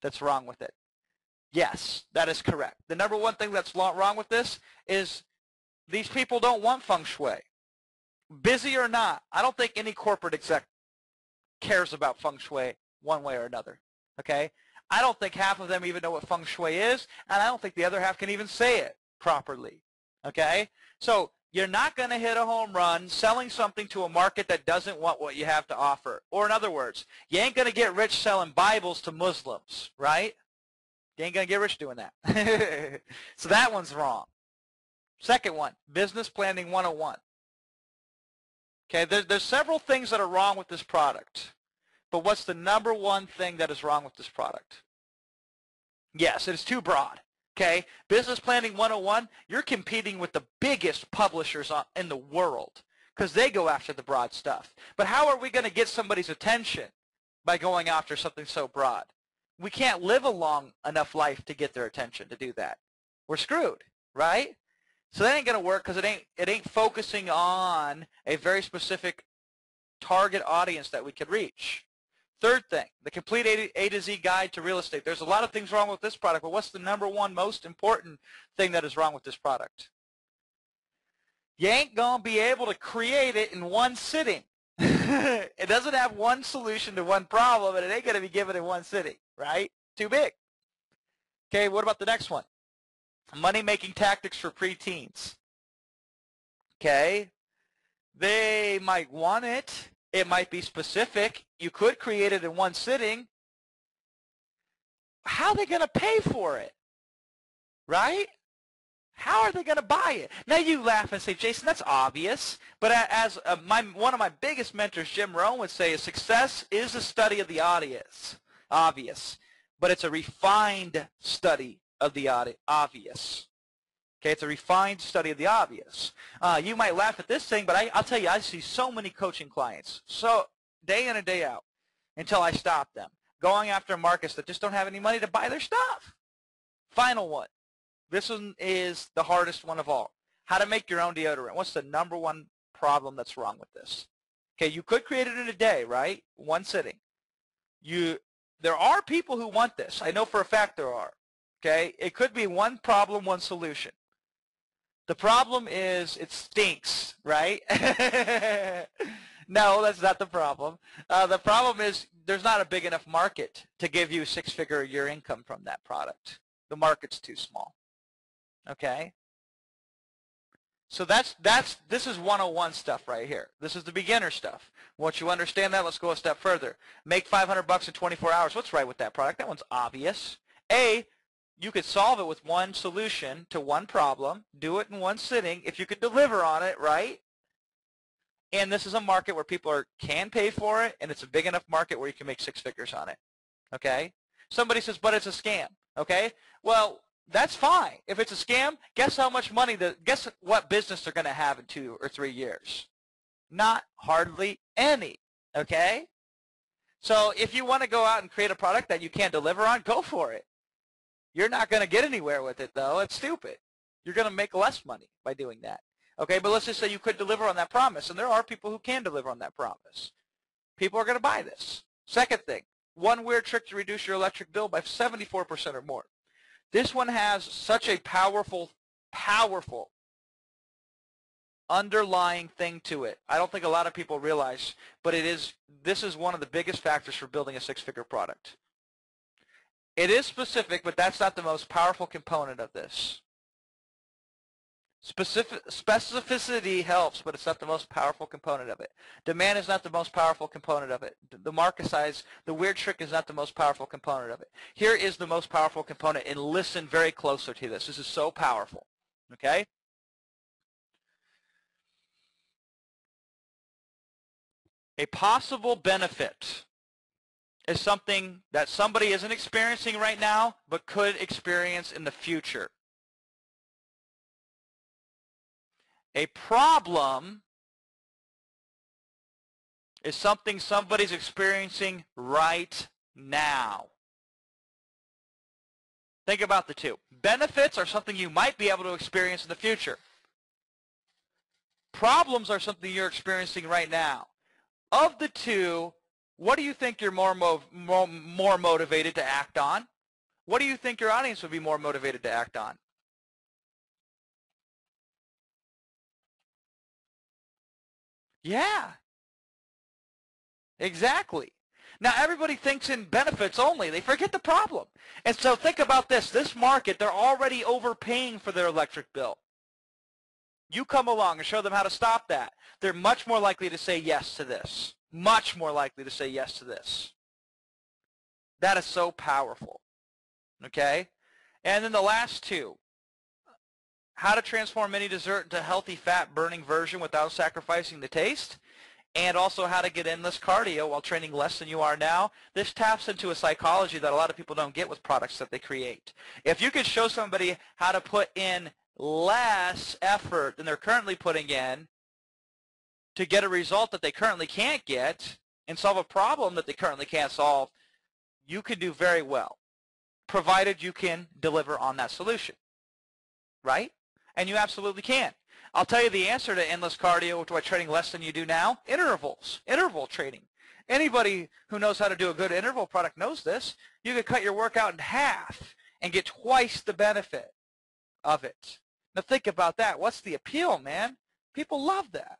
that's wrong with it? Yes, that is correct. The number one thing that's wrong with this is these people don't want feng shui. Busy or not, I don't think any corporate exec cares about feng shui one way or another, okay? I don't think half of them even know what feng shui is, and I don't think the other half can even say it properly, okay? So you're not going to hit a home run selling something to a market that doesn't want what you have to offer. Or in other words, you ain't going to get rich selling Bibles to Muslims, right? You ain't going to get rich doing that. So that one's wrong. Second one, business planning 101. Okay, there's several things that are wrong with this product. But what's the number one thing that is wrong with this product? Yes, it is too broad. Okay, Business Planning 101, you're competing with the biggest publishers in the world because they go after the broad stuff. But how are we going to get somebody's attention by going after something so broad? We can't live a long enough life to get their attention to do that. We're screwed, right? So that ain't going to work because it ain't focusing on a very specific target audience that we could reach. Third thing, the complete A to Z guide to real estate. There's a lot of things wrong with this product, but what's the number one most important thing that is wrong with this product? You ain't going to be able to create it in one sitting. It doesn't have one solution to one problem, and it ain't going to be given in one sitting, right? Too big. Okay, what about the next one? Money-making tactics for preteens. Okay, they might want it. It might be specific. You could create it in one sitting. How are they going to pay for it? Right? How are they going to buy it? Now you laugh and say, Jason, that's obvious. But as one of my biggest mentors, Jim Rohn, would say, success is a study of the audience. Obvious. But it's a refined study of the obvious. Okay, it's a refined study of the obvious. You might laugh at this thing, but I'll tell you, I see so many coaching clients, so day in and day out, until I stop them, going after markets that just don't have any money to buy their stuff. Final one. This one is the hardest one of all. How to make your own deodorant. What's the number one problem that's wrong with this? Okay, you could create it in a day, right? One sitting. There are people who want this. I know for a fact there are. Okay, it could be one problem, one solution. The problem is it stinks, right? No, that's not the problem. The problem is there's not a big enough market to give you a six-figure a year income from that product. The market's too small. Okay? So this is 101 stuff right here. This is the beginner stuff. Once you understand that, let's go a step further. Make $500 in 24 hours. What's right with that product? That one's obvious. You could solve it with one solution to one problem, do it in one sitting, if you could deliver on it, right? And this is a market where people can pay for it, and it's a big enough market where you can make six figures on it, okay? Somebody says, but it's a scam, okay? Well, that's fine. If it's a scam, guess how much money, guess what business they're going to have in 2 or 3 years? Not hardly any, okay? So if you want to go out and create a product that you can't deliver on, go for it. You're not going to get anywhere with it, though. It's stupid. You're going to make less money by doing that. Okay, but let's just say you could deliver on that promise, and there are people who can deliver on that promise. People are going to buy this. Second thing, one weird trick to reduce your electric bill by 74% or more. This one has such a powerful underlying thing to it. I don't think a lot of people realize, but this is one of the biggest factors for building a six-figure product. It is specific, but that's not the most powerful component of this. Specificity helps, but it's not the most powerful component of it. Demand is not the most powerful component of it. The market size, the weird trick is not the most powerful component of it. Here is the most powerful component, and listen very closely to this. This is so powerful, okay? A possible benefit is something that somebody isn't experiencing right now, but could experience in the future. A problem is something somebody's experiencing right now. Think about the two. Benefits are something you might be able to experience in the future. Problems are something you're experiencing right now. Of the two, What do you think you're more motivated to act on? What do you think your audience would be more motivated to act on? Yeah, exactly. Now, everybody thinks in benefits only. They forget the problem. And so think about this. This market, they're already overpaying for their electric bill. You come along and show them how to stop that. They're much more likely to say yes to this. Much more likely to say yes to this. That is so powerful. Okay? And then the last two. How to transform any dessert into a healthy fat-burning version without sacrificing the taste. And also how to get endless cardio while training less than you are now. This taps into a psychology that a lot of people don't get with products that they create. If you could show somebody how to put in less effort than they're currently putting in to get a result that they currently can't get and solve a problem that they currently can't solve, you can do very well, provided you can deliver on that solution, right? And you absolutely can. I'll tell you the answer to endless cardio by training less than you do now. Intervals, interval training. Anybody who knows how to do a good interval product knows this. You could cut your workout in half and get twice the benefit of it. Now think about that. What's the appeal, man? People love that.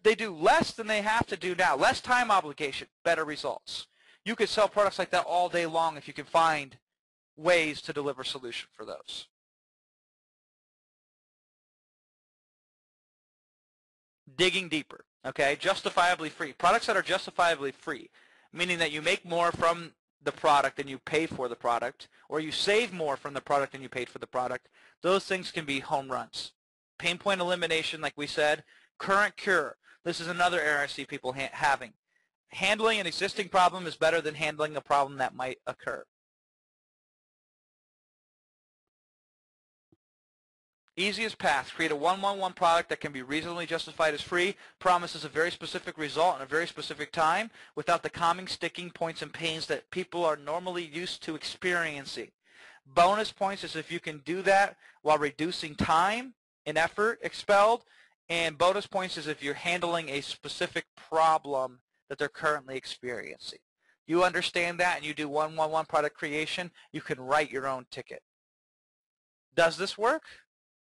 They do less than they have to do now. Less time obligation, better results. You could sell products like that all day long if you can find ways to deliver solution for those. Digging deeper, okay? Justifiably free. Products that are justifiably free, meaning that you make more from the product than you pay for the product, or you save more from the product than you paid for the product, those things can be home runs. Pain point elimination, like we said. Current cure. This is another area I see people having. Handling an existing problem is better than handling a problem that might occur. Easiest path, create a one-on-one product that can be reasonably justified as free, promises a very specific result in a very specific time without the calming sticking points and pains that people are normally used to experiencing. Bonus points is if you can do that while reducing time and effort expelled, and bonus points is if you're handling a specific problem that they're currently experiencing. You understand that and you do one-on-one product creation, you can write your own ticket. Does this work?